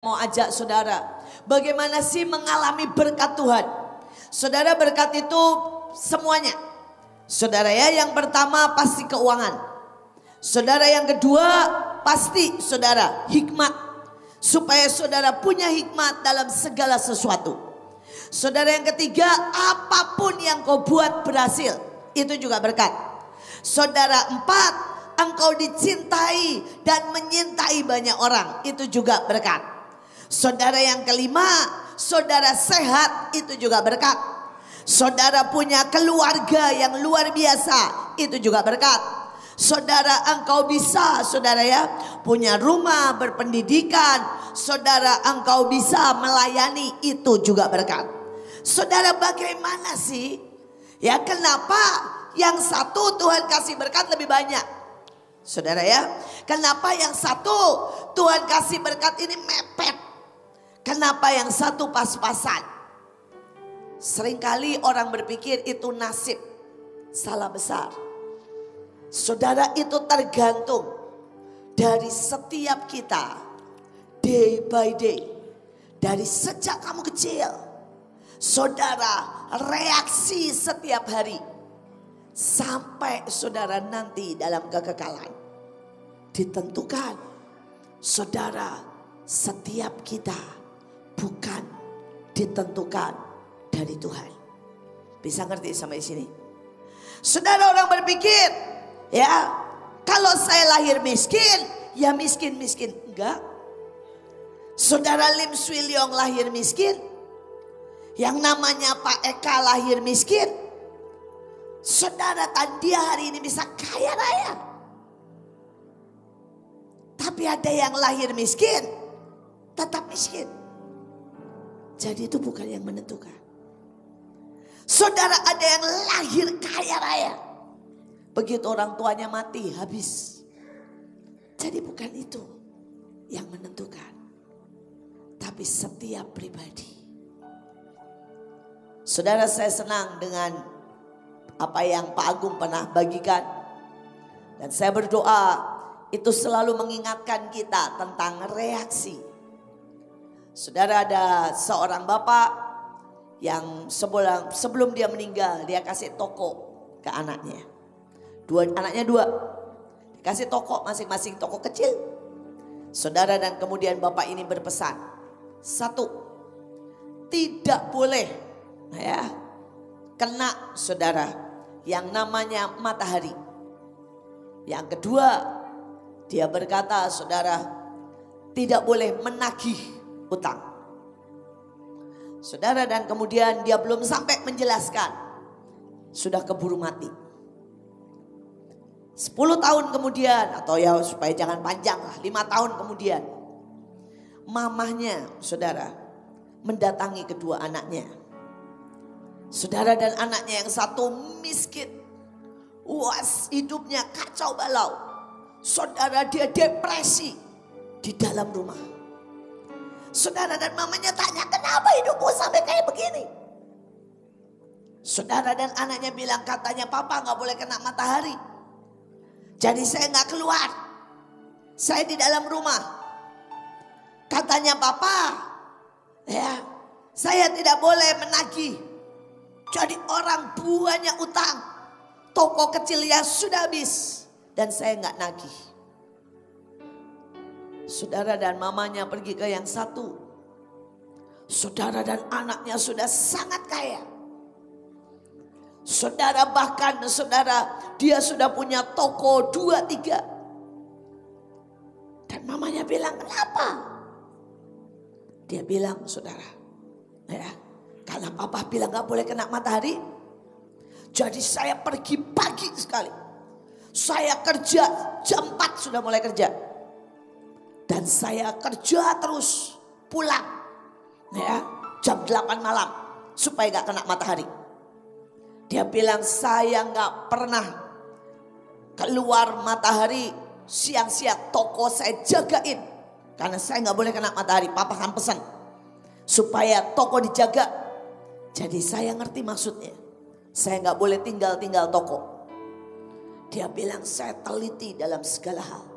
Mau ajak saudara, bagaimana sih mengalami berkat Tuhan? Saudara, berkat itu semuanya. Saudara ya, yang pertama pasti keuangan. Saudara, yang kedua pasti saudara hikmat. Supaya saudara punya hikmat dalam segala sesuatu. Saudara, yang ketiga, apapun yang kau buat berhasil, itu juga berkat. Saudara, empat, engkau dicintai dan menyintai banyak orang, itu juga berkat. Saudara, yang kelima, saudara sehat, itu juga berkat. Saudara punya keluarga yang luar biasa, itu juga berkat. Saudara, engkau bisa, saudara ya, punya rumah, berpendidikan. Saudara, engkau bisa melayani, itu juga berkat. Saudara, bagaimana sih? Ya, kenapa yang satu Tuhan kasih berkat lebih banyak? Saudara ya, kenapa yang satu Tuhan kasih berkat ini mepet? Kenapa yang satu pas-pasan? Seringkali orang berpikir itu nasib. Salah besar. Saudara, itu tergantung dari setiap kita. Day by day. Dari sejak kamu kecil. Saudara, reaksi setiap hari. Sampai saudara nanti dalam kekekalan. Ditentukan. Saudara, setiap kita bukan ditentukan dari Tuhan. Bisa ngerti sampai sini? Saudara, orang berpikir, ya, kalau saya lahir miskin, ya miskin-miskin. Enggak. Saudara, Lim Swee Leong lahir miskin. Yang namanya Pak Eka lahir miskin. Saudara, dia hari ini bisa kaya raya. Tapi ada yang lahir miskin, tetap miskin. Jadi itu bukan yang menentukan. Saudara, ada yang lahir kaya raya. Begitu orang tuanya mati, habis. Jadi bukan itu yang menentukan. Tapi setiap pribadi. Saudara, saya senang dengan apa yang Pak Agung pernah bagikan. Dan saya berdoa itu selalu mengingatkan kita tentang reaksi. Saudara, ada seorang bapak yang sebelum dia meninggal, dia kasih toko ke anaknya. Anaknya dua. Dikasih toko masing-masing, toko kecil. Saudara, dan kemudian bapak ini berpesan. Satu, tidak boleh ya kena saudara yang namanya matahari. Yang kedua, dia berkata, saudara, tidak boleh menagih utang. Saudara, dan kemudian dia belum sampai menjelaskan, sudah keburu mati. 10 tahun kemudian, atau ya supaya jangan panjang lah, 5 tahun kemudian, mamahnya saudara mendatangi kedua anaknya. Saudara, dan anaknya yang satu miskin, hidupnya kacau balau. Saudara, dia depresi di dalam rumah. Saudara, dan mamanya tanya, kenapa hidupmu sampai kayak begini? Saudara, dan anaknya bilang, katanya papa gak boleh kena matahari. Jadi saya gak keluar. Saya di dalam rumah. Katanya papa, ya, saya tidak boleh menagih. Jadi orang banyak utang. Toko kecil yang sudah habis. Dan saya gak nagih. Saudara, dan mamanya pergi ke yang satu. Saudara, dan anaknya sudah sangat kaya. Saudara, bahkan saudara, dia sudah punya toko 2-3. Dan mamanya bilang, kenapa? Dia bilang, saudara, ya, karena papa bilang gak boleh kena matahari. Jadi saya pergi pagi sekali. Saya kerja jam 4 sudah mulai kerja. Dan saya kerja terus, pulang ya jam 8 malam supaya gak kena matahari. Dia bilang, saya gak pernah keluar matahari siang-siang, toko saya jagain. Karena saya gak boleh kena matahari, papa kan pesan supaya toko dijaga. Jadi saya ngerti maksudnya. Saya gak boleh tinggal-tinggal toko. Dia bilang, saya teliti dalam segala hal.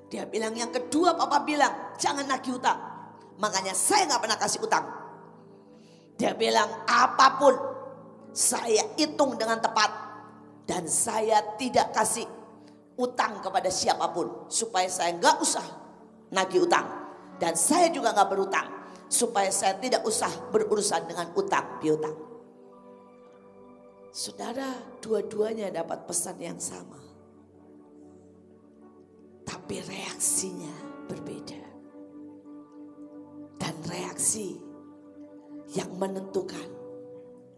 Dia bilang, yang kedua papa bilang, jangan nagih utang. Makanya saya gak pernah kasih utang. Dia bilang apapun saya hitung dengan tepat. Dan saya tidak kasih utang kepada siapapun. Supaya saya gak usah nagih utang. Dan saya juga gak berutang. Supaya saya tidak usah berurusan dengan utang piutang. Saudara, dua-duanya dapat pesan yang sama. Tapi reaksinya berbeda. Dan reaksi yang menentukan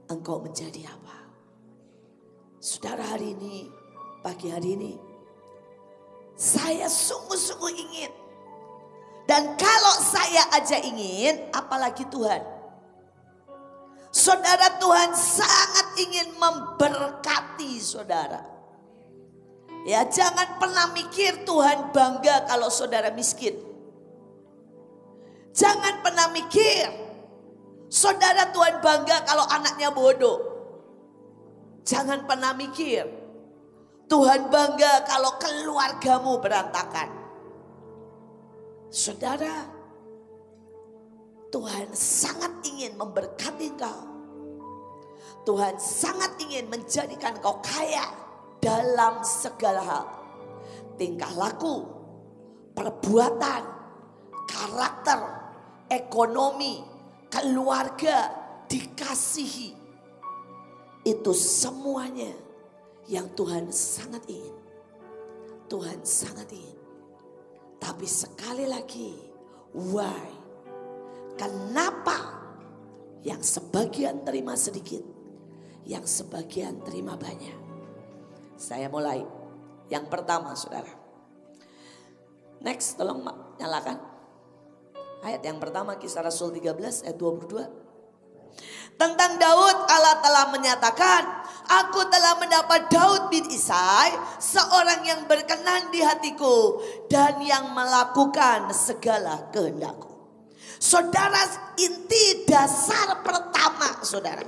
engkau menjadi apa. Saudara, hari ini, pagi hari ini, saya sungguh-sungguh ingin. Dan kalau saya aja ingin, apalagi Tuhan. Saudara, Tuhan sangat ingin memberkati saudara. Ya, jangan pernah mikir Tuhan bangga kalau saudara miskin. Jangan pernah mikir saudara Tuhan bangga kalau anaknya bodoh. Jangan pernah mikir Tuhan bangga kalau keluargamu berantakan. Saudara, Tuhan sangat ingin memberkati engkau. Tuhan sangat ingin menjadikan engkau kaya dalam segala hal. Tingkah laku, perbuatan, karakter, ekonomi, keluarga, dikasihi. Itu semuanya yang Tuhan sangat ingin. Tuhan sangat ingin. Tapi sekali lagi, why? Kenapa yang sebagian terima sedikit, yang sebagian terima banyak? Saya mulai. Yang pertama, saudara. Next, tolong nyalakan. Ayat yang pertama, Kisah Rasul 13 ayat 22. Tentang Daud, Allah telah menyatakan, aku telah mendapat Daud bin Isai, seorang yang berkenan di hatiku dan yang melakukan segala kehendakku. Saudara, inti dasar pertama saudara.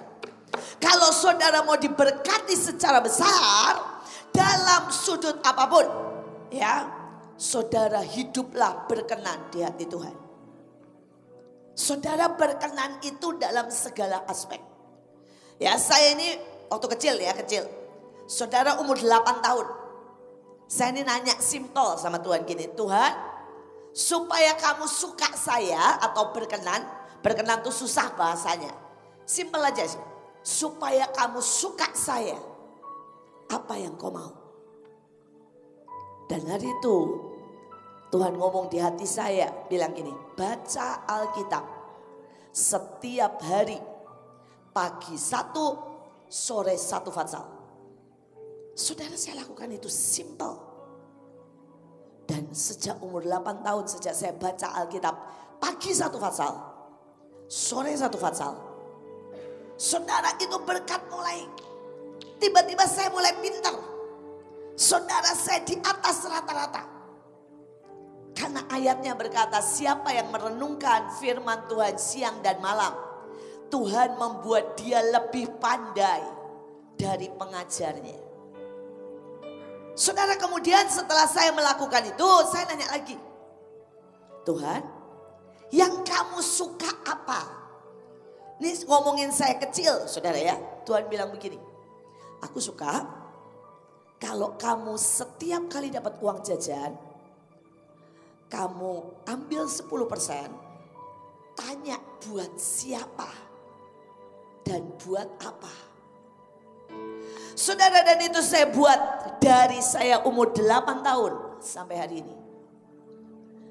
Kalau saudara mau diberkati secara besar dalam sudut apapun, ya, saudara hiduplah berkenan di hati Tuhan. Saudara berkenan itu dalam segala aspek. Ya, saya ini waktu kecil. Saudara umur 8 tahun. Saya ini nanya simple sama Tuhan gini, Tuhan, supaya kamu suka saya atau berkenan itu susah bahasanya. Simple aja sih. Supaya kamu suka saya, apa yang kau mau? Dan hari itu Tuhan ngomong di hati saya, bilang gini, baca Alkitab setiap hari, pagi 1, sore 1 fatsal. Saudara, saya lakukan itu simple. Dan sejak umur 8 tahun, sejak saya baca Alkitab, pagi 1 fatsal, sore 1 fatsal. Saudara, itu berkat mulai, tiba-tiba saya mulai pintar. Saudara, saya di atas rata-rata. Karena ayatnya berkata, siapa yang merenungkan firman Tuhan siang dan malam, Tuhan membuat dia lebih pandai dari pengajarnya. Saudara, kemudian setelah saya melakukan itu, saya nanya lagi, Tuhan, yang kamu suka apa? Ini ngomongin saya kecil, saudara ya. Tuhan bilang begini, aku suka kalau kamu setiap kali dapat uang jajan, kamu ambil 10%, tanya buat siapa dan buat apa. Saudara, dan itu saya buat dari saya umur 8 tahun sampai hari ini.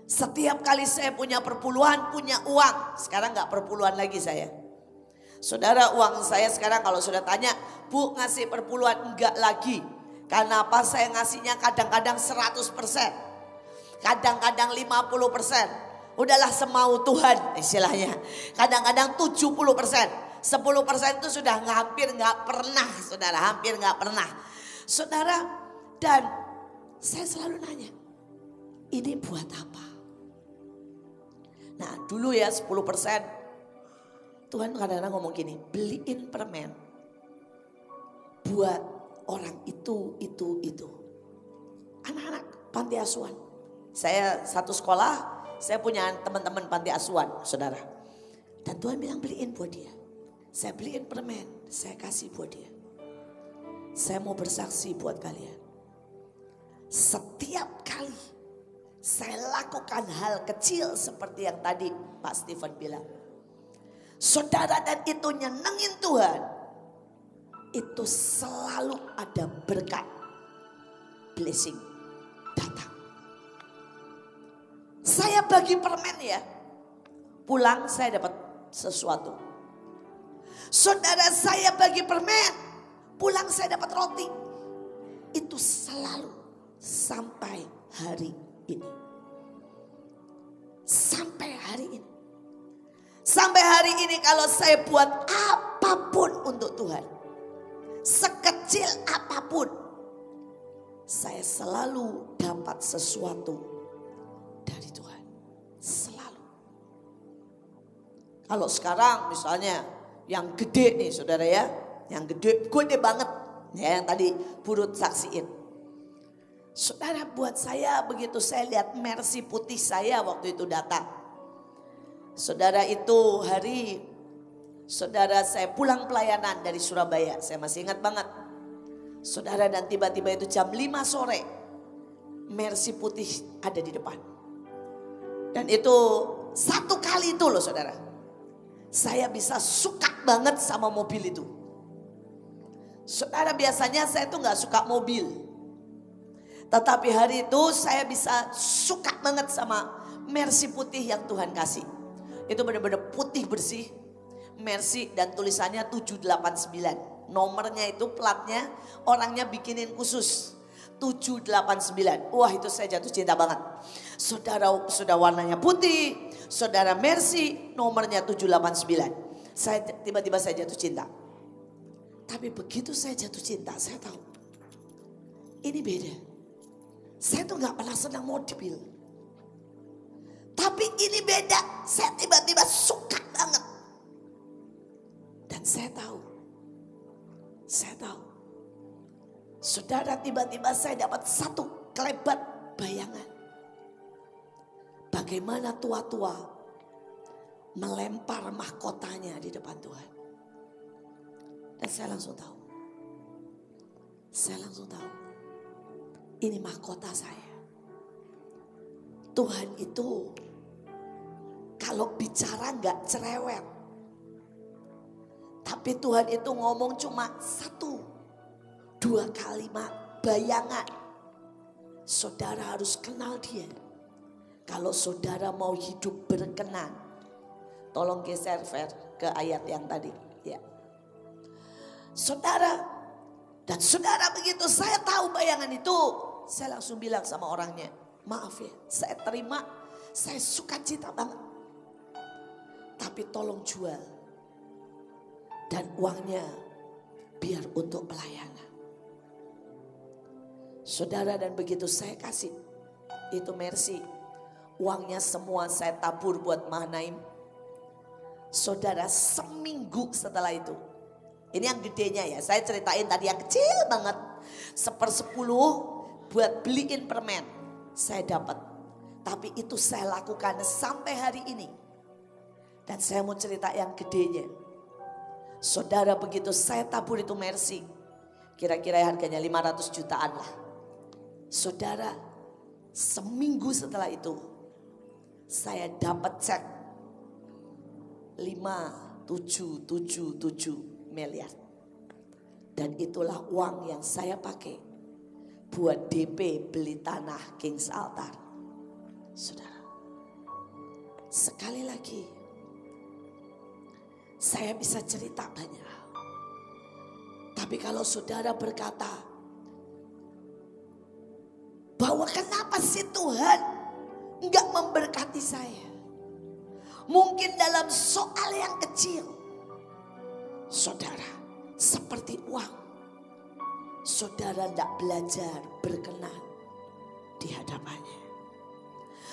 Setiap kali saya punya perpuluhan, punya uang. Sekarang gak perpuluhan lagi saya. Saudara, uang saya sekarang kalau sudah tanya, Bu ngasih perpuluhan, enggak lagi. Karena apa? Saya ngasihnya kadang-kadang 100%. Kadang-kadang 50%. Udahlah semau Tuhan istilahnya. Kadang-kadang 70%. 10% itu sudah hampir gak pernah, saudara. Hampir gak pernah. Saudara, dan saya selalu nanya, ini buat apa? Nah dulu ya 10%. Tuhan kadang-kadang ngomong gini, beliin permen buat orang itu. Anak-anak panti asuhan. Saya satu sekolah Saya punya teman-teman panti asuhan, saudara. Dan Tuhan bilang beliin buat dia. Saya beliin permen, saya kasih buat dia. Saya mau bersaksi buat kalian. Setiap kali saya lakukan hal kecil seperti yang tadi Pak Stephen bilang. Saudara, dan itu nyenengin Tuhan. Itu selalu ada berkat, blessing datang. Saya bagi permen ya, pulang saya dapat sesuatu. Saudara, saya bagi permen, pulang saya dapat roti. Itu selalu sampai hari ini. Sampai hari ini. Sampai hari ini kalau saya buat apapun untuk Tuhan, sekecil apapun, saya selalu dapat sesuatu dari Tuhan. Selalu. Kalau sekarang misalnya yang gede nih saudara ya, yang gede banget ya, yang tadi Burut saksiin. Saudara, buat saya begitu saya lihat mercy putih saya waktu itu datang. Saudara, itu hari saudara saya pulang pelayanan dari Surabaya, saya masih ingat banget. Saudara, dan tiba-tiba itu jam 5 sore mercy putih ada di depan. Dan itu satu kali itu loh saudara, saya bisa suka banget sama mobil itu. Saudara, biasanya saya tuh gak suka mobil, tetapi hari itu saya bisa suka banget sama mercy putih yang Tuhan kasih. Itu benar-benar putih bersih, mercy, dan tulisannya 789. Nomornya itu platnya orangnya bikinin khusus 789. Wah, itu saya jatuh cinta banget. Saudara, sudah warnanya putih, saudara mercy, nomornya 789. Saya tiba-tiba saya jatuh cinta. Tapi begitu saya jatuh cinta, saya tahu ini beda. Saya tuh gak pernah senang mobil. Tapi ini beda, saya tiba-tiba suka banget. Dan saya tahu. Saudara, tiba-tiba saya dapat satu kelebat bayangan. Bagaimana tua-tua melempar mahkotanya di depan Tuhan. Dan saya langsung tahu. Ini mahkota saya. Tuhan itu kalau bicara gak cerewet. Tapi Tuhan itu ngomong cuma 1-2 kalimat bayangan. Saudara harus kenal dia. Kalau saudara mau hidup berkenan. Tolong geser Fer ke ayat yang tadi ya. Saudara, dan saudara begitu saya tahu bayangan itu, saya langsung bilang sama orangnya, maaf ya, saya terima, saya suka cita banget. Tapi tolong jual. Dan uangnya biar untuk pelayanan. Saudara, dan begitu saya kasih itu mercy, uangnya semua saya tabur buat Mahanaim. Saudara, seminggu setelah itu, ini yang gedenya ya, saya ceritain tadi yang kecil banget, 1/10 buat beliin permen, saya dapat. Tapi itu saya lakukan sampai hari ini. Dan saya mau cerita yang gedenya. Saudara, begitu saya tabur itu mercy, kira-kira harganya 500 jutaan lah. Saudara, seminggu setelah itu saya dapat cek 5,777 miliar. Dan itulah uang yang saya pakai buat DP beli tanah Kings Altar. Saudara, sekali lagi saya bisa cerita banyak hal. Tapi kalau saudara berkata bahwa kenapa sih Tuhan enggak memberkati saya? Mungkin dalam soal yang kecil. Saudara, seperti uang, saudara tidak belajar berkenan di hadapannya.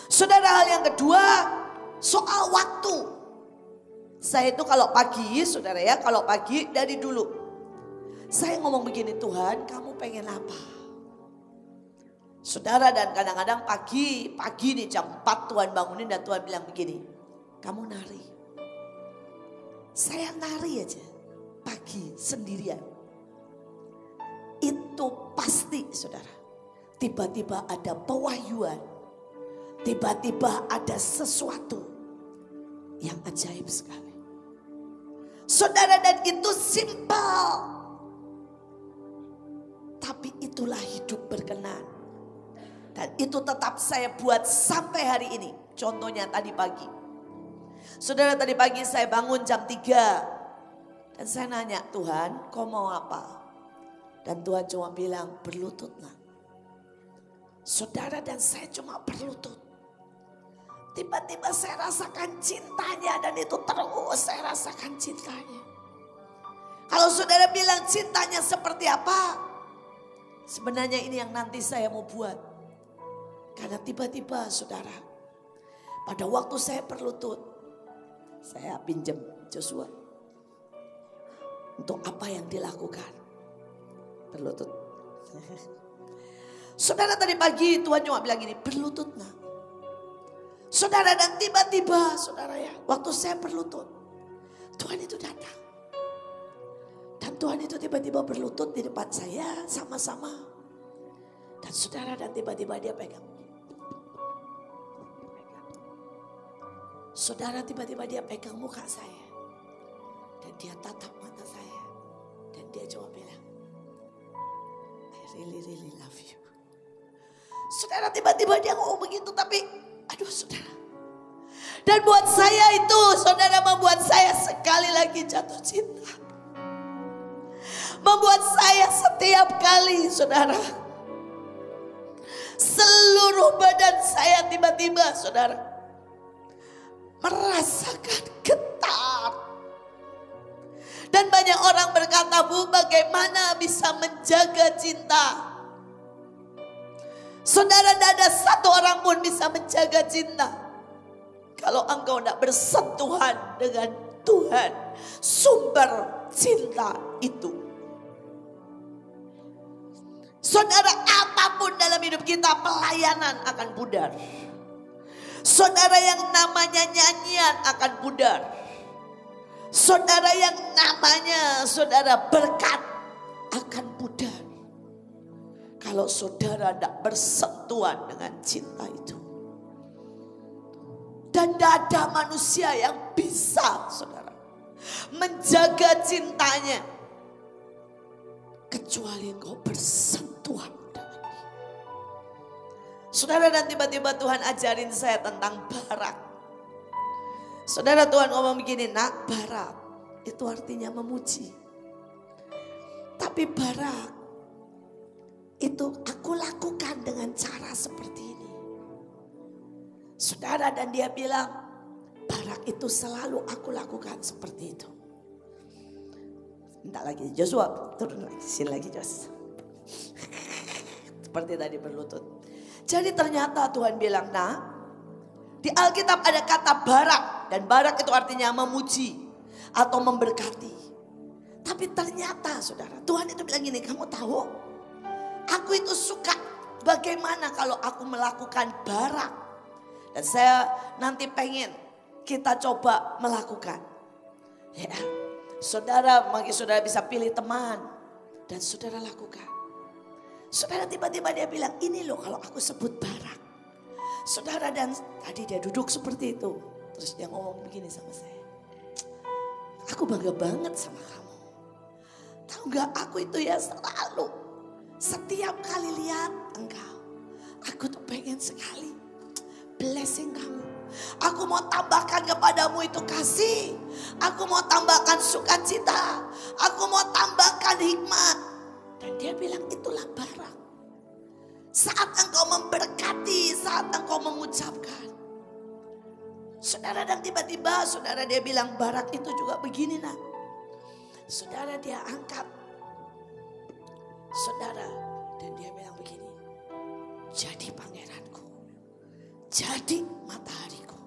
Saudara, hal yang kedua, soal waktu. Saya itu kalau pagi, saudara ya, kalau pagi dari dulu saya ngomong begini, Tuhan kamu pengen apa? Saudara, dan kadang-kadang pagi nih jam 4 Tuhan bangunin dan Tuhan bilang begini, kamu nari. Saya nari aja pagi sendirian. Itu pasti saudara, tiba-tiba ada pewahyuan, tiba-tiba ada sesuatu yang ajaib sekali. Saudara, dan itu simpel, tapi itulah hidup berkenan. Dan itu tetap saya buat sampai hari ini. Contohnya tadi pagi. Saudara, tadi pagi saya bangun jam 3. Dan saya nanya, Tuhan kau mau apa? Dan Tuhan cuma bilang, berlutut nak. Saudara, dan saya cuma berlutut. Tiba-tiba saya rasakan cintanya, dan itu terus saya rasakan cintanya. Kalau saudara bilang cintanya seperti apa? Sebenarnya ini yang nanti saya mau buat. Karena tiba-tiba saudara, pada waktu saya berlutut, saya pinjam Joshua. Untuk apa yang dilakukan? Berlutut. Saudara, tadi pagi Tuhan cuma bilang gini, berlutut nak. Saudara, dan tiba-tiba saudara ya, waktu saya berlutut, Tuhan itu datang. Dan Tuhan itu tiba-tiba berlutut di depan saya sama-sama. Dan saudara, dan tiba-tiba dia pegang. Saudara, tiba-tiba dia pegang muka saya. Dan dia tatap mata saya. Dan dia cuma bilang, I really love you. Saudara, tiba-tiba dia ngomong begitu, tapi aduh saudara. Dan buat saya itu, saudara, membuat saya sekali lagi jatuh cinta. Membuat saya setiap kali, saudara, seluruh badan saya tiba-tiba, saudara, merasakan getar. Dan banyak orang berkata, Bu, bagaimana bisa menjaga cinta? Saudara, tidak ada satu orang pun bisa menjaga cinta kalau engkau tidak bersentuhan dengan Tuhan, sumber cinta itu. Saudara, apapun dalam hidup kita, pelayanan akan pudar. Saudara, yang namanya nyanyian akan pudar. Saudara, yang namanya saudara berkat akan pudar. Kalau saudara tidak bersentuhan dengan cinta itu. Dan tidak ada manusia yang bisa saudara menjaga cintanya. Kecuali engkau bersentuhan dengan dia. Saudara, dan tiba-tiba Tuhan ajarin saya tentang barak. Saudara, Tuhan ngomong begini, nak, barak itu artinya memuji. Tapi barak itu aku lakukan dengan cara seperti ini. Saudara, dan dia bilang, barak itu selalu aku lakukan seperti itu. Minta lagi, Joshua turun lagi, sini lagi Joshua. Seperti tadi berlutut. Jadi ternyata Tuhan bilang, nah, di Alkitab ada kata barak. Dan barak itu artinya memuji atau memberkati. Tapi ternyata saudara, Tuhan itu bilang gini, kamu tahu, aku itu suka bagaimana kalau aku melakukan barak. Dan saya nanti pengen kita coba melakukan. Ya, saudara, mungkin saudara bisa pilih teman dan saudara lakukan. Saudara, tiba-tiba dia bilang, ini loh kalau aku sebut barak. Saudara, dan tadi dia duduk seperti itu. Terus dia ngomong begini sama saya. Aku bangga banget sama kamu. Tahu gak, aku itu ya selalu, setiap kali lihat engkau, aku tuh pengen sekali blessing kamu. Aku mau tambahkan kepadamu itu kasih. Aku mau tambahkan sukacita. Aku mau tambahkan hikmat. Dan dia bilang, itulah barak. Saat engkau memberkati, saat engkau mengucapkan. Saudara, dan tiba-tiba saudara, dia bilang barak itu juga begini nak. Saudara, dia angkat. Saudara, dan dia bilang begini. Jadi pangeranku. Jadi matahariku.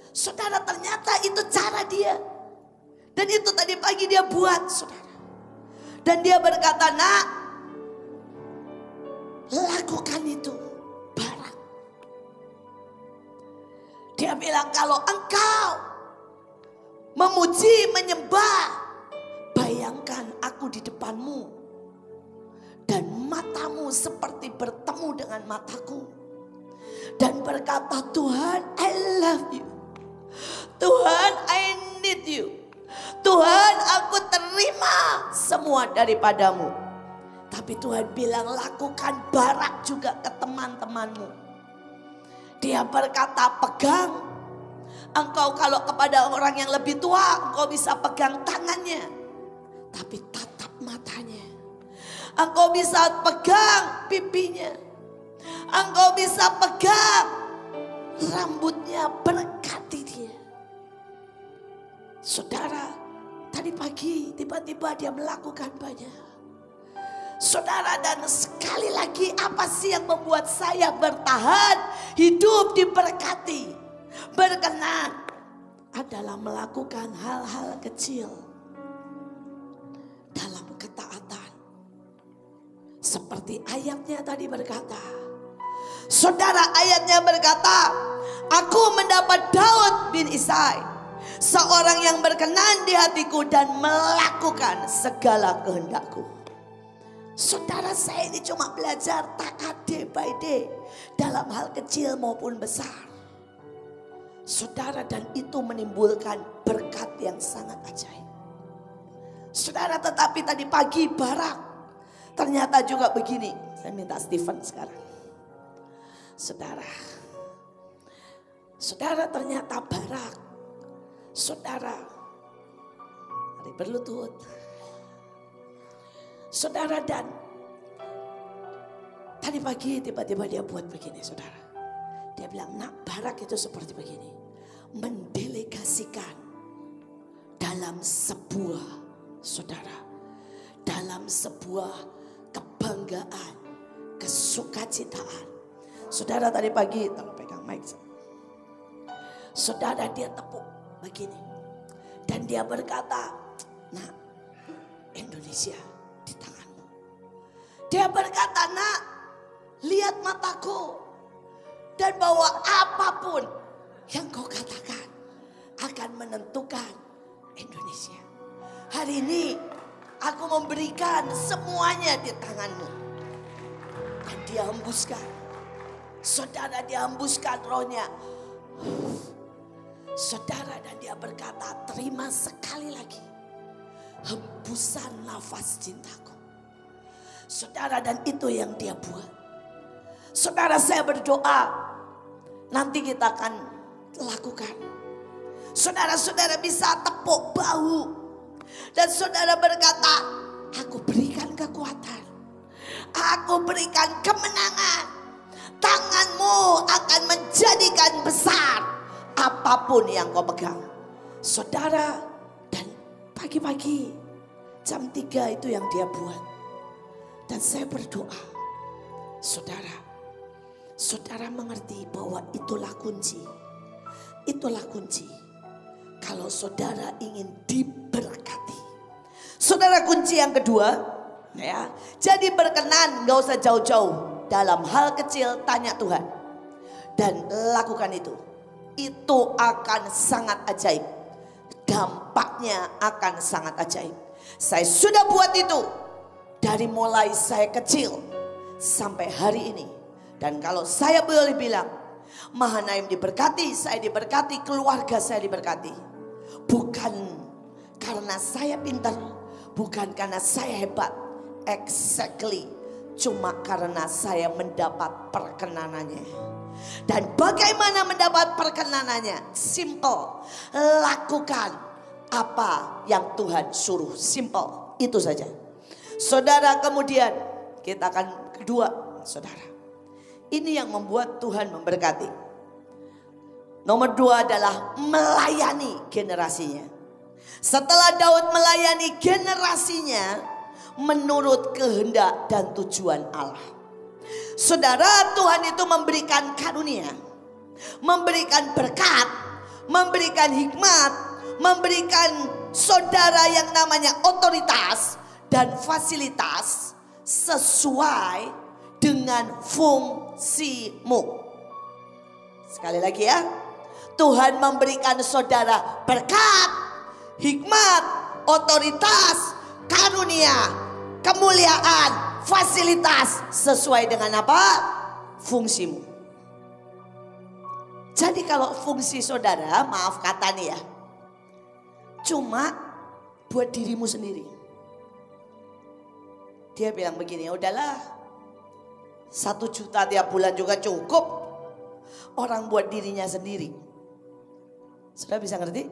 Saudara, ternyata itu cara dia. Dan itu tadi pagi dia buat saudara. Dan dia berkata, nak, lakukan itu. Dia bilang, kalau engkau memuji, menyembah, bayangkan aku di depanmu dan matamu seperti bertemu dengan mataku, dan berkata, Tuhan, I love you. Tuhan, I need you. Tuhan, aku terima semua daripadamu. Tapi Tuhan bilang, lakukan Barak juga ke teman-temanmu. Dia berkata, pegang. Engkau kalau kepada orang yang lebih tua, engkau bisa pegang tangannya, tapi tatap matanya. Engkau bisa pegang pipinya. Engkau bisa pegang rambutnya, berkati dia. Saudara, tadi pagi tiba-tiba dia melakukan banyak. Saudara, dan sekali lagi, apa sih yang membuat saya bertahan hidup diberkati, berkenan? Adalah melakukan hal-hal kecil dalam ketaatan. Seperti ayatnya tadi berkata, saudara, ayatnya berkata, aku mendapat Daud bin Isai, seorang yang berkenan di hatiku dan melakukan segala kehendakku. Saudara, saya ini cuma belajar taat day by day dalam hal kecil maupun besar. Saudara, dan itu menimbulkan berkat yang sangat ajaib. Saudara, tetapi tadi pagi Barak ternyata juga begini. Saya minta Stephen sekarang. Saudara, ternyata Barak. Saudara, mari berlutut. Saudara, dan tadi pagi tiba-tiba dia buat begini, saudara. Dia bilang, nak, Barak itu seperti begini. Mendelegasikan dalam sebuah, saudara, dalam sebuah kebanggaan, kesukacitaan. Saudara, tadi pagi, tolong pegang mic. Saudara, dia tepuk begini. Dan dia berkata, nak, Indonesia di tanganmu. Dia berkata, nak, lihat mataku. Dan bahwa apapun yang kau katakan akan menentukan Indonesia. Hari ini aku memberikan semuanya di tanganmu. Dan dia hembuskan. Saudara, dia hembuskan rohnya. Saudara, dan dia berkata, terima sekali lagi hembusan nafas cintaku. Saudara, dan itu yang dia buat. Saudara, saya berdoa nanti kita akan lakukan. Saudara-saudara bisa tepuk bahu. Dan saudara berkata, aku berikan kekuatan. Aku berikan kemenangan. Tanganmu akan menjadikan besar apapun yang kau pegang. Saudara, dan pagi-pagi jam 3 itu yang dia buat. Dan saya berdoa, saudara mengerti bahwa itulah kunci. Itulah kunci. Kalau saudara ingin diberkati. Saudara, kunci yang kedua, ya. Jadi berkenan, gak usah jauh-jauh. Dalam hal kecil tanya Tuhan. Dan lakukan itu. Itu akan sangat ajaib. Dampaknya akan sangat ajaib. Saya sudah buat itu. Dari mulai saya kecil sampai hari ini. Dan kalau saya boleh bilang, Mahanaim diberkati, saya diberkati, keluarga saya diberkati. Bukan karena saya pintar, bukan karena saya hebat. Exactly, cuma karena saya mendapat perkenanannya. Dan bagaimana mendapat perkenanannya? Simple, lakukan apa yang Tuhan suruh. Simple, itu saja. Saudara, kemudian kita akan kedua, saudara. Ini yang membuat Tuhan memberkati. Nomor 2 adalah melayani generasinya. Setelah Daud melayani generasinya menurut kehendak dan tujuan Allah. Saudara, Tuhan itu memberikan karunia, memberikan berkat, memberikan hikmat, memberikan saudara yang namanya otoritas dan fasilitas sesuai dengan fungsimu. Sekali lagi ya, Tuhan memberikan saudara berkat, hikmat, otoritas, karunia, kemuliaan, fasilitas sesuai dengan apa? Fungsimu. Jadi kalau fungsi saudara, maaf kata nih ya, cuma buat dirimu sendiri. Dia bilang begini, udahlah 1 juta tiap bulan juga cukup. Orang buat dirinya sendiri. Sudah bisa ngerti?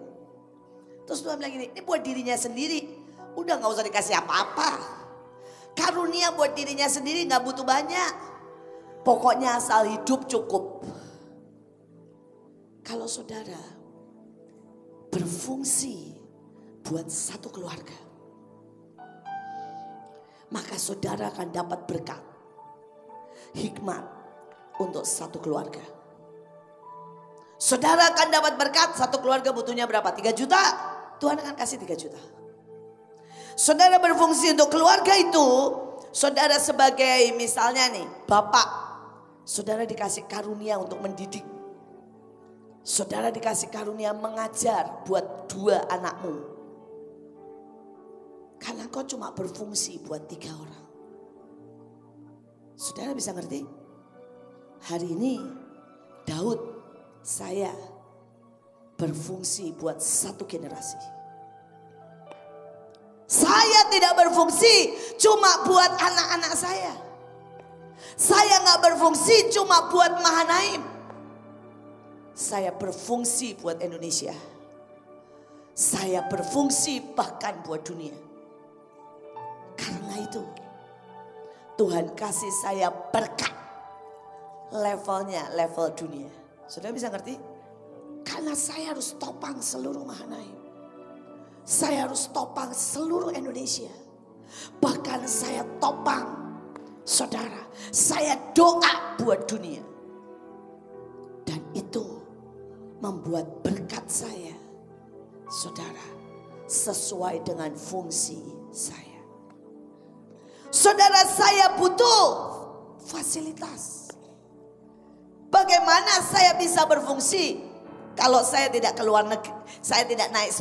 Terus Tuhan bilang gini, ini buat dirinya sendiri. Udah gak usah dikasih apa-apa. Karunia buat dirinya sendiri gak butuh banyak. Pokoknya asal hidup cukup. Kalau saudara berfungsi buat satu keluarga, maka saudara akan dapat berkat, hikmat untuk satu keluarga. Saudara akan dapat berkat, satu keluarga butuhnya berapa? 3 juta, Tuhan akan kasih 3 juta. Saudara berfungsi untuk keluarga itu, saudara sebagai misalnya nih, bapak, saudara dikasih karunia untuk mendidik. Saudara dikasih karunia mengajar buat 2 anakmu. Karena kau cuma berfungsi buat 3 orang. Saudara bisa ngerti? Hari ini Daud, saya berfungsi buat 1 generasi. Saya tidak berfungsi cuma buat anak-anak saya. Saya gak berfungsi cuma buat Mahanaim. Saya berfungsi buat Indonesia. Saya berfungsi bahkan buat dunia. Karena itu Tuhan kasih saya berkat. Levelnya level dunia. Sudah bisa ngerti? Karena saya harus topang seluruh Mahanaim. Saya harus topang seluruh Indonesia. Bahkan saya topang saudara. Saya doa buat dunia. Dan itu membuat berkat saya, saudara, sesuai dengan fungsi saya. Saudara, saya butuh fasilitas. Bagaimana saya bisa berfungsi kalau saya tidak keluar negeri, saya tidak naik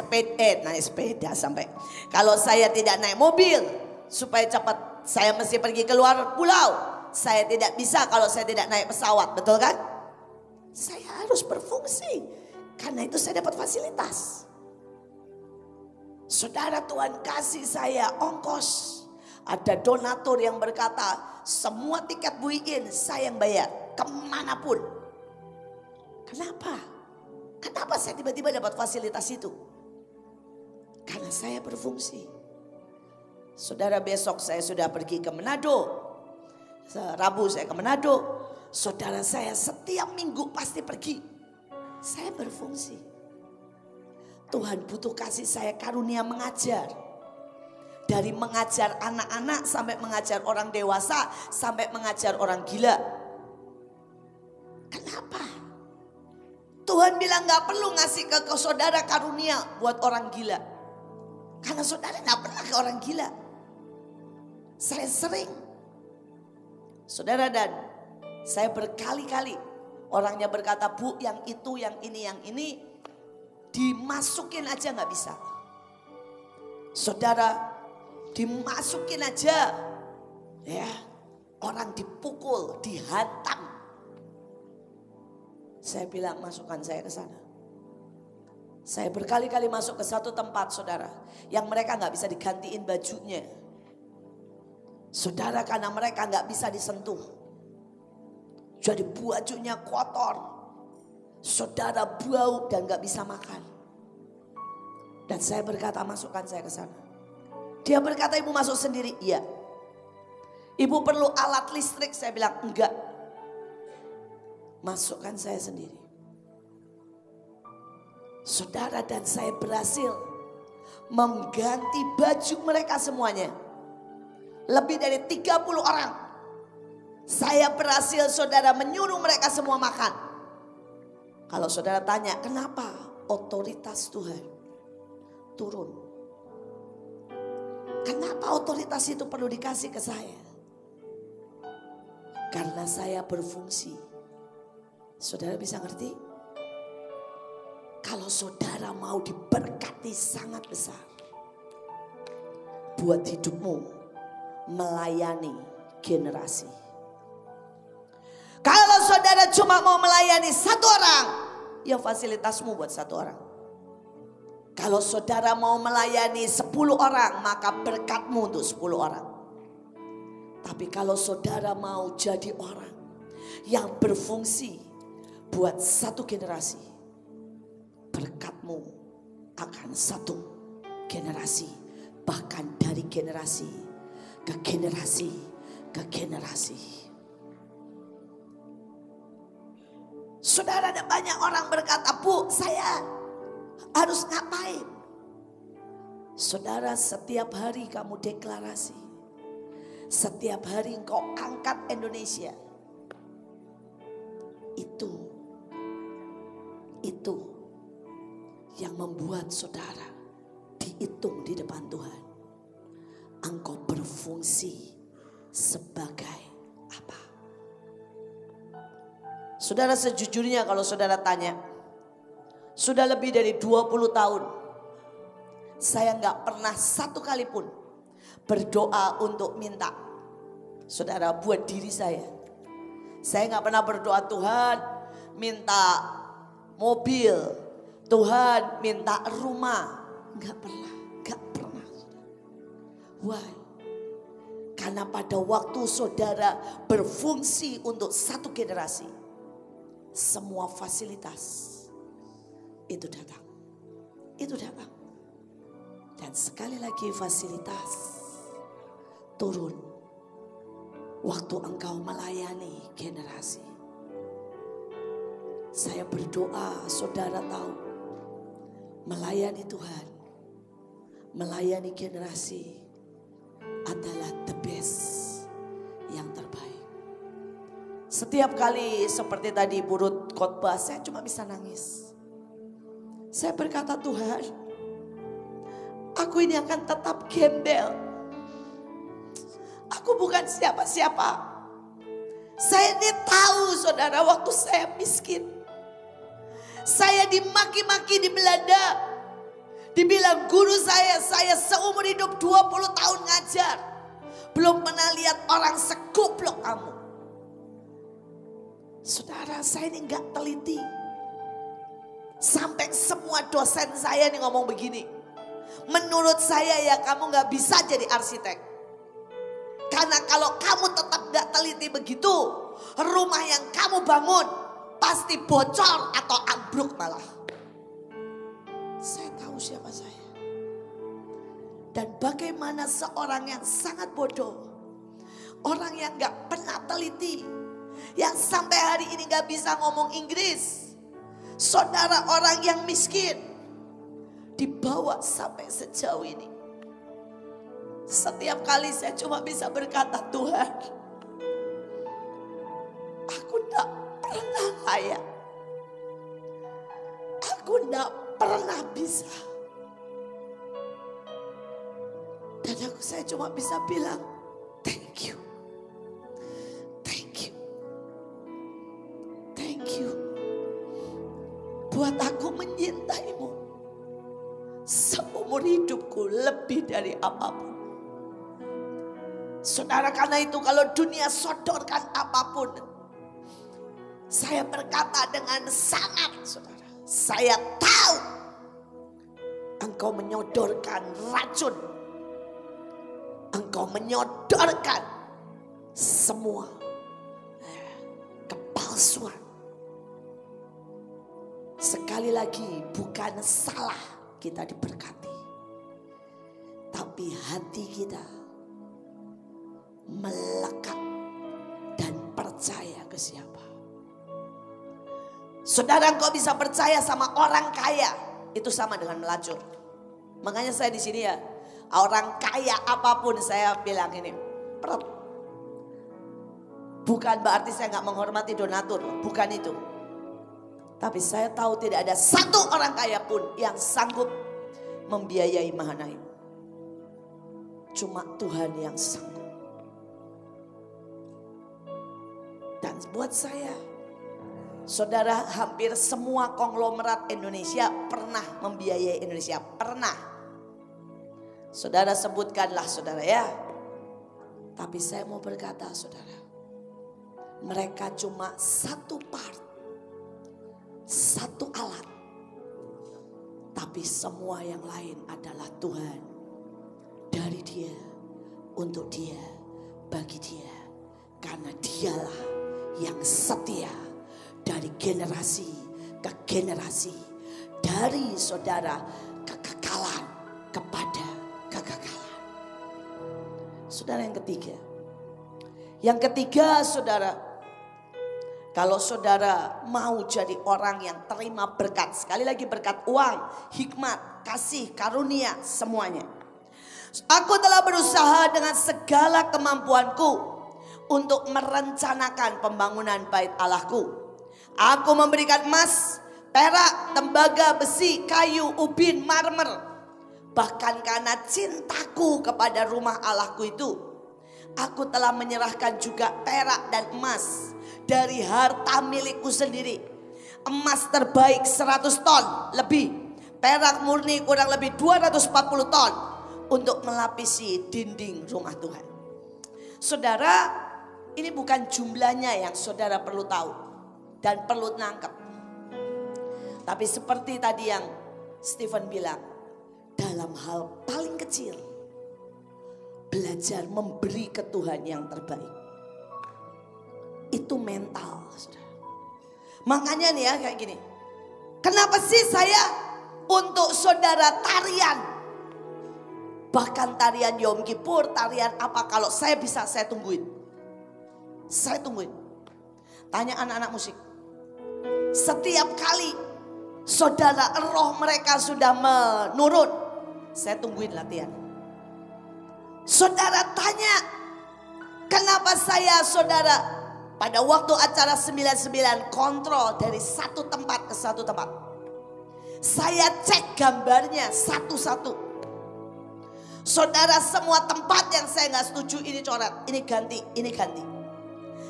sepeda sampai. Kalau saya tidak naik mobil supaya cepat, saya mesti pergi keluar pulau. Saya tidak bisa kalau saya tidak naik pesawat, betul kan? Saya harus berfungsi. Karena itu saya dapat fasilitas. Saudara, Tuhan kasih saya ongkos. Ada donatur yang berkata, semua tiket buiin saya yang bayar. Kemanapun. Kenapa? Kenapa saya tiba-tiba dapat fasilitas itu? Karena saya berfungsi. Saudara, besok saya sudah pergi ke Manado. Rabu saya ke Manado. Saudara, saya setiap minggu pasti pergi. Saya berfungsi. Tuhan butuh kasih saya karunia mengajar. Dari mengajar anak-anak sampai mengajar orang dewasa, sampai mengajar orang gila. Kenapa? Tuhan bilang gak perlu ngasih ke saudara karunia buat orang gila. Karena saudara gak pernah ke orang gila. Saya sering. Saudara, dan saya berkali-kali orangnya berkata, Bu, yang itu, yang ini dimasukin aja gak bisa. Saudara, dimasukin aja, ya, orang dipukul, dihantam. Saya bilang, masukkan saya ke sana. Saya berkali-kali masuk ke satu tempat, saudara, yang mereka gak bisa digantiin bajunya. Saudara, karena mereka gak bisa disentuh. Jadi bajunya kotor. Saudara, bau dan gak bisa makan. Dan saya berkata, masukkan saya ke sana. Dia berkata, ibu masuk sendiri? Iya. Ibu perlu alat listrik? Saya bilang, enggak. Masukkan saya sendiri. Saudara, dan saya berhasil mengganti baju mereka semuanya. Lebih dari 30 orang. Saya berhasil, saudara, menyuruh mereka semua makan. Kalau saudara tanya, kenapa otoritas Tuhan turun? Kenapa otoritas itu perlu dikasih ke saya? Karena saya berfungsi. Saudara bisa ngerti? Kalau saudara mau diberkati sangat besar, buat hidupmu melayani generasi. Kalau saudara cuma mau melayani satu orang, ya fasilitasmu buat satu orang. Kalau saudara mau melayani 10 orang, maka berkatmu untuk 10 orang. Tapi kalau saudara mau jadi orang yang berfungsi buat satu generasi, berkatmu akan satu generasi, bahkan dari generasi ke generasi ke generasi. Saudara, ada banyak orang berkata, "Bu, saya harus ngapain?" Saudara, setiap hari kamu deklarasi, setiap hari engkau angkat Indonesia, itu yang membuat saudara dihitung di depan Tuhan. Engkau berfungsi sebagai apa? Saudara, sejujurnya kalau saudara tanya, sudah lebih dari 20 tahun saya gak pernah satu kali pun berdoa untuk minta. Saudara, buat diri saya gak pernah berdoa, "Tuhan minta mobil, Tuhan minta rumah." Gak pernah. Why? Karena pada waktu saudara berfungsi untuk satu generasi, semua fasilitas itu datang. Dan sekali lagi fasilitas turun waktu engkau melayani generasi. Saya berdoa saudara tahu, melayani Tuhan, melayani generasi adalah the best, yang terbaik. Setiap kali seperti tadi Burut khotbah, saya cuma bisa nangis. Saya berkata, "Tuhan, aku ini akan tetap gembel. Aku bukan siapa-siapa. Saya ini tahu saudara, waktu saya miskin, saya dimaki-maki di Belanda. Dibilang guru saya seumur hidup 20 tahun ngajar, belum pernah lihat orang segoblok kamu." Saudara, saya ini gak teliti. Sampai semua dosen saya nih ngomong begini, "Menurut saya ya kamu gak bisa jadi arsitek. Karena kalau kamu tetap gak teliti begitu, rumah yang kamu bangun pasti bocor atau ambruk malah." Saya tahu siapa saya. Dan bagaimana seorang yang sangat bodoh, orang yang gak pernah teliti, yang sampai hari ini gak bisa ngomong Inggris, saudara, orang yang miskin, dibawa sampai sejauh ini. Setiap kali saya cuma bisa berkata, "Tuhan, aku gak pernah layak, aku gak pernah bisa." Dan saya cuma bisa bilang, "Thank you, thank you, thank you." Buat aku menyintaimu seumur hidupku lebih dari apapun. Saudara, karena itu kalau dunia sodorkan apapun, saya berkata dengan sangat, saudara, saya tahu engkau menyodorkan racun, engkau menyodorkan semua kepalsuan. Sekali lagi, bukan salah kita diberkati, tapi hati kita melekat dan percaya ke siapa. Saudara, engkau bisa percaya sama orang kaya, itu sama dengan melacur. Makanya saya di sini ya, orang kaya apapun saya bilang ini, bukan berarti saya nggak menghormati donatur, bukan itu. Tapi saya tahu tidak ada satu orang kaya pun yang sanggup membiayai Mahanaim. Cuma Tuhan yang sanggup. Dan buat saya, Saudara, hampir semua konglomerat Indonesia pernah membiayai Indonesia. Pernah. Saudara sebutkanlah saudara ya. Tapi saya mau berkata saudara, mereka cuma satu part, satu alat. Tapi semua yang lain adalah Tuhan. Dari Dia, untuk Dia, bagi Dia. Karena Dialah yang setia dari generasi ke generasi. Dari saudara kekekalan kepada kekekalan. Saudara yang ketiga. Yang ketiga saudara, kalau saudara mau jadi orang yang terima berkat. Sekali lagi berkat uang, hikmat, kasih, karunia, semuanya. Aku telah berusaha dengan segala kemampuanku untuk merencanakan pembangunan bait Allahku. Aku memberikan emas, perak, tembaga, besi, kayu, ubin, marmer. Bahkan karena cintaku kepada rumah Allahku itu, aku telah menyerahkan juga perak dan emas dari harta milikku sendiri. Emas terbaik 100 ton lebih, perak murni kurang lebih 240 ton untuk melapisi dinding rumah Tuhan. Saudara, ini bukan jumlahnya yang saudara perlu tahu dan perlu nangkep. Tapi seperti tadi yang Stephen bilang, dalam hal paling kecil, belajar memberi ke Tuhan yang terbaik. Itu mental, saudara. Makanya nih ya kayak gini. Kenapa sih saya untuk saudara tarian? Bahkan tarian Yom Kippur, tarian apa, kalau saya bisa saya tungguin. Saya tungguin. Tanya anak-anak musik. Setiap kali saudara roh mereka sudah menurun, saya tungguin latihan. Saudara tanya, kenapa saya saudara pada waktu acara 99 kontrol dari satu tempat ke satu tempat. Saya cek gambarnya satu-satu. Saudara, semua tempat yang saya nggak setuju ini coret, ini ganti, ini ganti.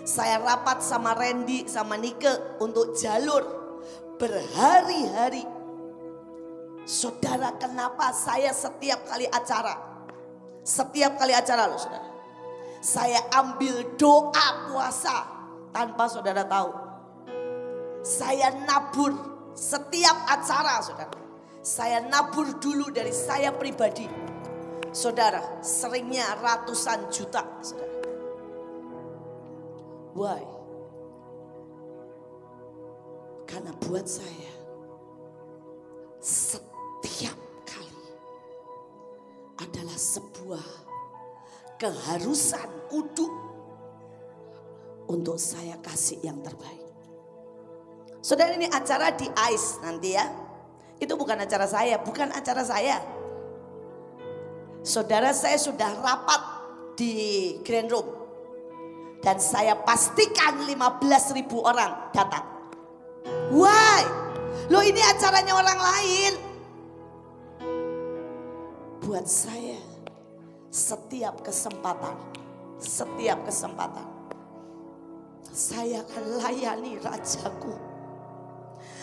Saya rapat sama Randy, sama Nike untuk jalur berhari-hari. Saudara, kenapa saya setiap kali acara loh saudara, saya ambil doa puasa tanpa saudara tahu. Saya nabur setiap acara saudara. Saya nabur dulu dari saya pribadi. Saudara, seringnya ratusan juta saudara. Why? Karena buat saya setiap kali adalah sebuah keharusan kudu untuk saya kasih yang terbaik. Saudara, ini acara di ICE nanti ya. Itu bukan acara saya, bukan acara saya. Saudara, saya sudah rapat di Grand Room. Dan saya pastikan 15.000 orang datang. Why? Loh, ini acaranya orang lain. Buat saya setiap kesempatan saya akan layani rajaku.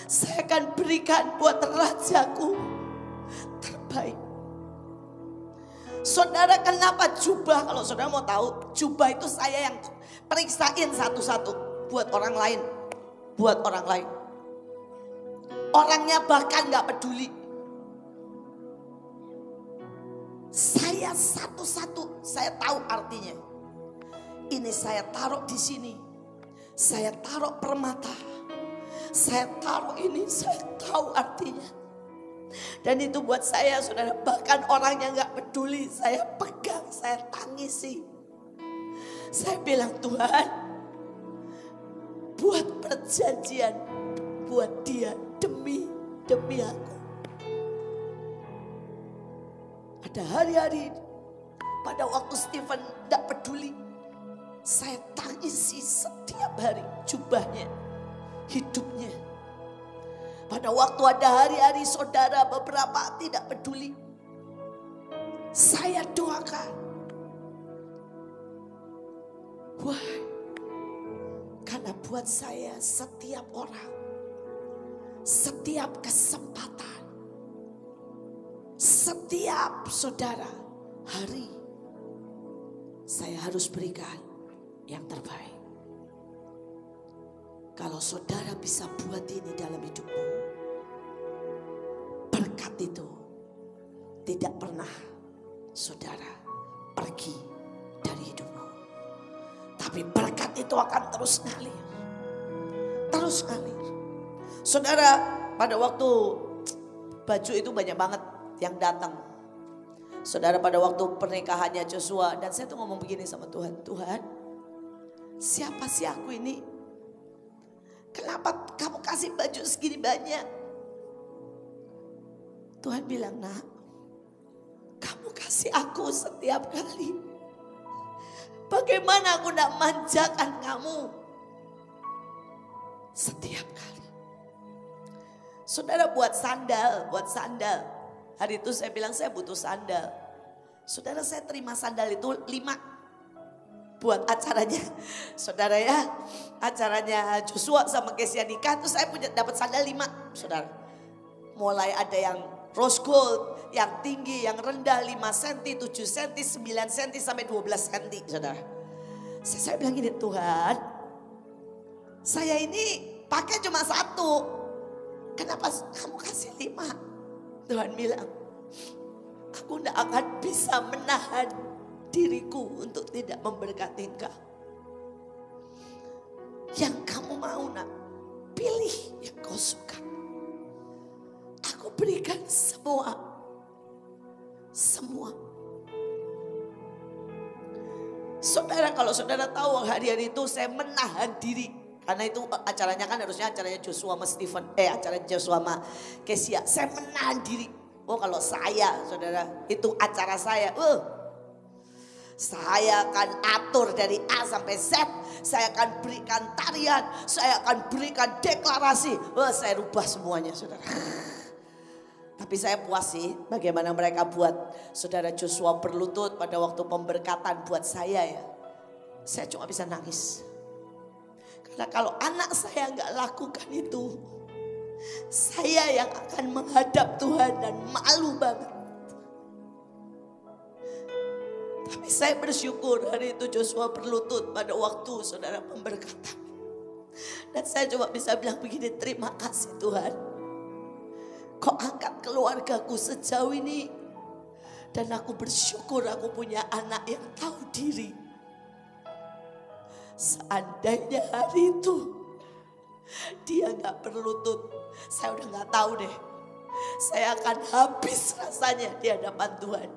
Saya akan berikan buat rajaku terbaik. Saudara, kenapa jubah? Kalau saudara mau tahu, jubah itu saya yang periksain satu-satu buat orang lain. Buat orang lain. Orangnya bahkan gak peduli. Saya satu-satu, saya tahu artinya. Ini saya taruh di sini. Saya taruh permata. Saya taruh ini, saya tahu artinya. Dan itu buat saya saudara, bahkan orang yang gak peduli saya pegang, saya tangisi. Saya bilang, Tuhan, buat perjanjian buat dia demi aku. Ada hari-hari pada waktu Stephen gak peduli, saya tangisi setiap hari jubahnya, hidupnya. Pada waktu ada hari-hari saudara beberapa tidak peduli, saya doakan. Wah, karena Karena buat saya setiap orang, setiap kesempatan, setiap saudara, hari saya harus berikan yang terbaik. Kalau saudara bisa buat ini dalam hidupmu, berkat itu tidak pernah saudara pergi dari hidupmu. Tapi berkat itu akan terus ngalir. Terus ngalir. Saudara, pada waktu baju itu banyak banget yang datang. Saudara, pada waktu pernikahannya Joshua, dan saya tuh ngomong begini sama Tuhan. Tuhan, siapa sih aku ini? Kenapa kamu kasih baju segini banyak? Tuhan bilang, nak, kamu kasih aku setiap kali. Bagaimana aku nak manjakan kamu? Setiap kali. Saudara, buat sandal. Hari itu saya bilang saya butuh sandal. Saudara, saya terima sandal itu 5 buat acaranya. Saudara ya, acaranya Joshua sama Kesia nikah tuh saya punya dapat sandal 5, saudara. Mulai ada yang rose gold, yang tinggi, yang rendah 5 cm, 7 cm, 9 cm sampai 12 cm, saudara. Saya bilang gini, Tuhan, saya ini pakai cuma 1. Kenapa kamu kasih 5? Tuhan bilang, aku tidak akan bisa menahan diriku untuk tidak memberkati engkau. Yang kamu mau, nak, pilih yang kau suka. Aku berikan semua. Saudara, kalau saudara tahu hari-hari itu saya menahan diri. Karena itu acaranya kan harusnya acaranya Joshua sama Stephen. Acara Joshua sama Kesia. Saya menahan diri. Oh, kalau saya, saudara, itu acara saya. Saya akan atur dari A sampai Z. Saya akan berikan tarian. Saya akan berikan deklarasi. Saya rubah semuanya, saudara. Tapi saya puas sih bagaimana mereka buat saudara Joshua berlutut pada waktu pemberkatan buat saya ya. Saya cuma bisa nangis. Karena kalau anak saya nggak lakukan itu, saya yang akan menghadap Tuhan dan malu banget. Tapi saya bersyukur hari itu Joshua berlutut pada waktu saudara pemberkatan. Dan saya cuma bisa bilang begini, terima kasih Tuhan. Kau angkat keluargaku sejauh ini. Dan aku bersyukur aku punya anak yang tahu diri. Seandainya hari itu dia gak berlutut, saya udah gak tahu deh. Saya akan habis rasanya di hadapan Tuhan.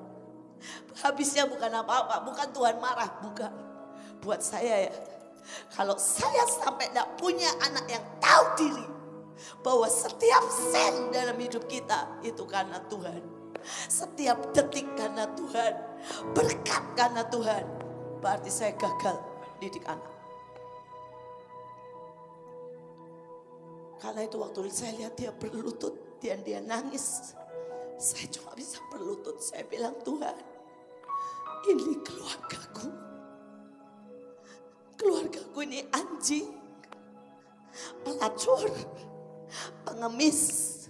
Habisnya bukan apa-apa, bukan Tuhan marah, bukan. Buat saya ya, kalau saya sampai gak punya anak yang tahu diri, bahwa setiap sen dalam hidup kita itu karena Tuhan. Setiap detik karena Tuhan, berkat karena Tuhan, berarti saya gagal didik anak. Karena itu waktu saya lihat dia berlutut dan dia nangis, saya cuma bisa berlutut. Saya bilang, Tuhan, ini keluargaku. Keluargaku ini anjing, pelacur, pengemis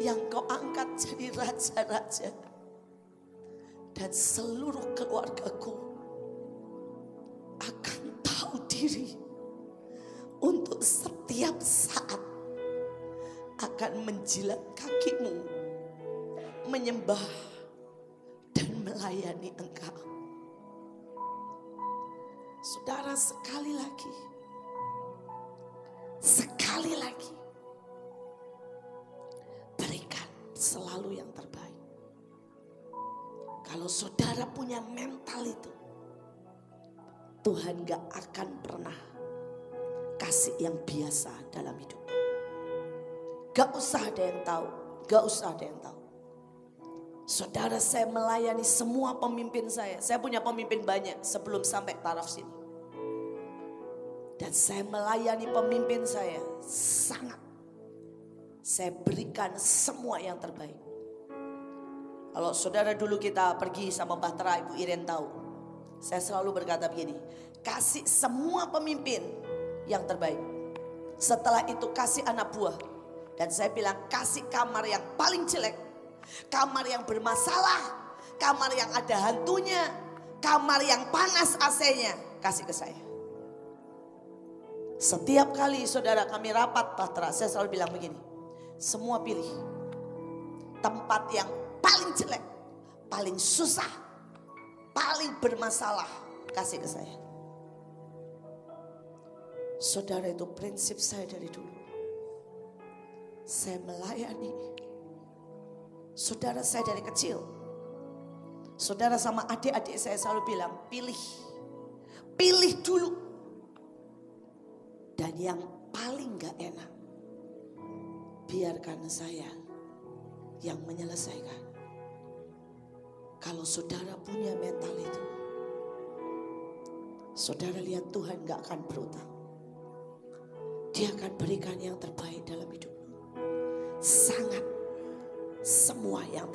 yang kau angkat jadi raja-raja. Dan seluruh keluargaku akan tahu diri untuk setiap saat akan menjilat kakimu, menyembah dan melayani engkau. Saudara, sekali lagi, berikan selalu yang terbaik. Kalau saudara punya mental itu, Tuhan gak akan pernah kasih yang biasa dalam hidup. Gak usah ada yang tahu, gak usah ada yang tahu. Saudara, saya melayani semua pemimpin saya. Saya punya pemimpin banyak sebelum sampai taraf sini. Dan saya melayani pemimpin saya sangat. Saya berikan semua yang terbaik. Kalau saudara dulu kita pergi sama Bahtera, Ibu Iren tahu. Saya selalu berkata begini, kasih semua pemimpin yang terbaik. Setelah itu kasih anak buah. Dan saya bilang kasih kamar yang paling jelek. Kamar yang bermasalah. Kamar yang ada hantunya. Kamar yang panas AC-nya. Kasih ke saya. Setiap kali saudara kami rapat Bahtera, saya selalu bilang begini. Semua pilih tempat yang paling jelek, paling susah, paling bermasalah, kasih ke saya. Saudara, itu prinsip saya dari dulu. Saya melayani saudara saya dari kecil. Saudara sama adik-adik saya selalu bilang, pilih dulu. Dan yang paling gak enak, biarkan saya yang menyelesaikan. Kalau saudara punya mental itu, saudara lihat Tuhan gak akan berutang. Dia akan berikan yang terbaik dalam hidupmu. Sangat semua yang